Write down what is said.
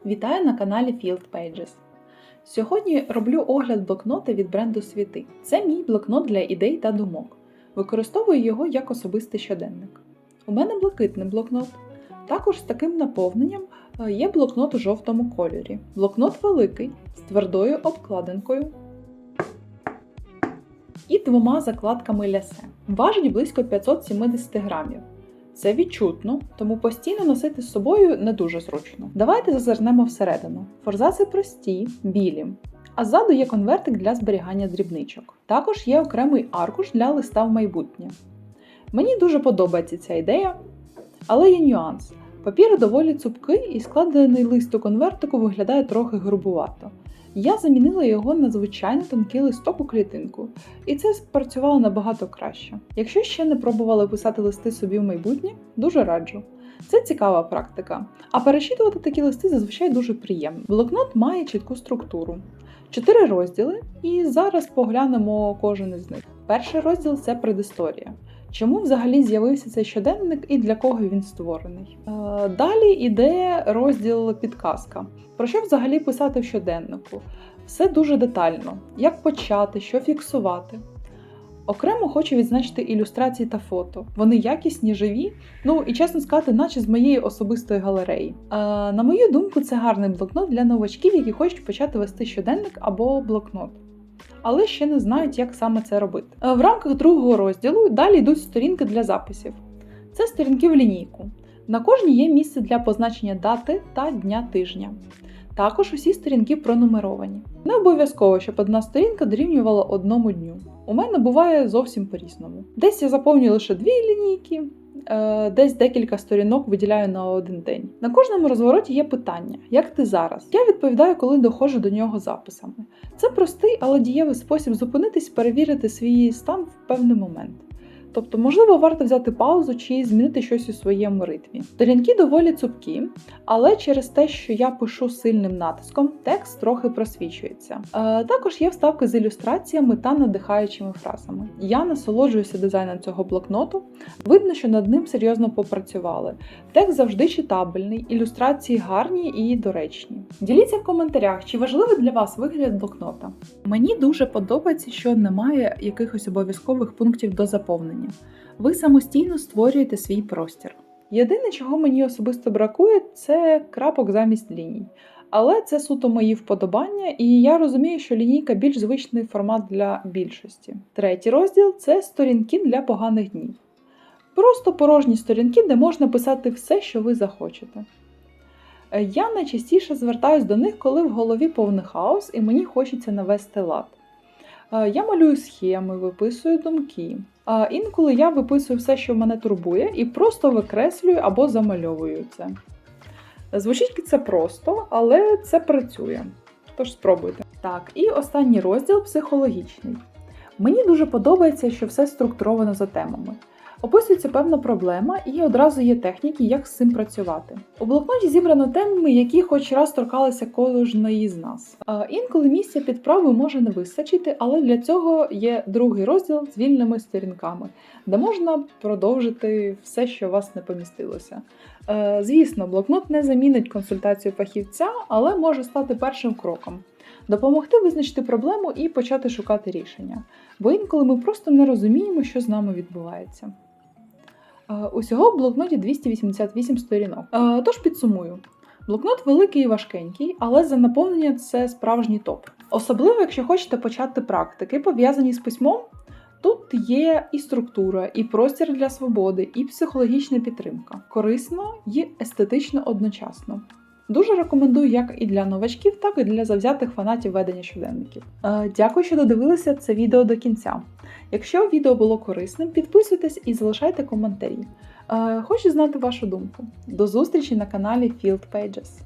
Вітаю на каналі Field Pages. Сьогодні роблю огляд блокнота від бренду Світи. Це мій блокнот для ідей та думок. Використовую його як особистий щоденник. У мене блакитний блокнот. Також з таким наповненням є блокнот у жовтому кольорі. Блокнот великий, з твердою обкладинкою і 2 закладками лясе. Важить близько 570 грамів. Це відчутно, тому постійно носити з собою не дуже зручно. Давайте зазирнемо всередину. Форзаци прості, білі, а ззаду є конвертик для зберігання дрібничок. Також є окремий аркуш для листа в майбутнє. Мені дуже подобається ця ідея, але є нюанс. Папір доволі цупкий і складений лист у конвертику виглядає трохи грубувато. Я замінила його на звичайно тонкий листок у клітинку, і це спрацювало набагато краще. Якщо ще не пробували писати листи собі в майбутнє, дуже раджу. Це цікава практика, а перечитувати такі листи зазвичай дуже приємно. Блокнот має чітку структуру. 4 розділи, і зараз поглянемо кожен із них. Перший розділ – це предісторія. Чому взагалі з'явився цей щоденник і для кого він створений? Далі йде розділ підказка. Про що взагалі писати в щоденнику? Все дуже детально. Як почати, що фіксувати. Окремо хочу відзначити ілюстрації та фото. Вони якісні, живі, і чесно сказати, наче з моєї особистої галереї. На мою думку, це гарний блокнот для новачків, які хочуть почати вести щоденник або блокнот, але ще не знають, як саме це робити. В рамках другого розділу далі йдуть сторінки для записів. Це сторінки в лінійку. На кожній є місце для позначення дати та дня тижня. Також усі сторінки пронумеровані. Не обов'язково, щоб одна сторінка дорівнювала одному дню. У мене буває зовсім по-різному. Десь я заповнюю лише 2 лінійки, десь декілька сторінок виділяю на один день. На кожному розвороті є питання «Як ти зараз?». Я відповідаю, коли доходжу до нього записами. Це простий, але дієвий спосіб зупинитись, перевірити свій стан в певний момент. Тобто, можливо, варто взяти паузу чи змінити щось у своєму ритмі. Сторінки доволі цупкі, але через те, що я пишу сильним натиском, текст трохи просвічується. Також є вставки з ілюстраціями та надихаючими фразами. Я насолоджуюся дизайном цього блокноту. Видно, що над ним серйозно попрацювали. Текст завжди читабельний, ілюстрації гарні і доречні. Діліться в коментарях, чи важливий для вас вигляд блокнота. Мені дуже подобається, що немає якихось обов'язкових пунктів до заповнення. Ви самостійно створюєте свій простір. Єдине, чого мені особисто бракує, це крапок замість ліній. Але це суто мої вподобання, і я розумію, що лінійка більш звичний формат для більшості. Третій розділ – це сторінки для поганих днів. Просто порожні сторінки, де можна писати все, що ви захочете. Я найчастіше звертаюсь до них, коли в голові повний хаос і мені хочеться навести лад. Я малюю схеми, виписую думки. Інколи я виписую все, що мене турбує, і просто викреслюю або замальовую це. Звучить це просто, але це працює. Тож спробуйте. Так, і останній розділ – психологічний. Мені дуже подобається, що все структуровано за темами. Описується певна проблема і одразу є техніки, як з цим працювати. У блокноті зібрано теми, які хоч раз торкалися кожної з нас. Інколи місця під вправи може не вистачити, але для цього є другий розділ з вільними сторінками, де можна продовжити все, що у вас не помістилося. Звісно, блокнот не замінить консультацію фахівця, але може стати першим кроком. Допомогти визначити проблему і почати шукати рішення. Бо інколи ми просто не розуміємо, що з нами відбувається. Усього в блокноті 288 сторінок. Тож підсумую. Блокнот великий і важкенький, але за наповнення це справжній топ. Особливо, якщо хочете почати практики, пов'язані з письмом, тут є і структура, і простір для свободи, і психологічна підтримка. Корисно і естетично одночасно. Дуже рекомендую як і для новачків, так і для завзятих фанатів ведення щоденників. Дякую, що додивилися це відео до кінця. Якщо відео було корисним, підписуйтесь і залишайте коментарі. Хочу знати вашу думку. До зустрічі на каналі Field Pages.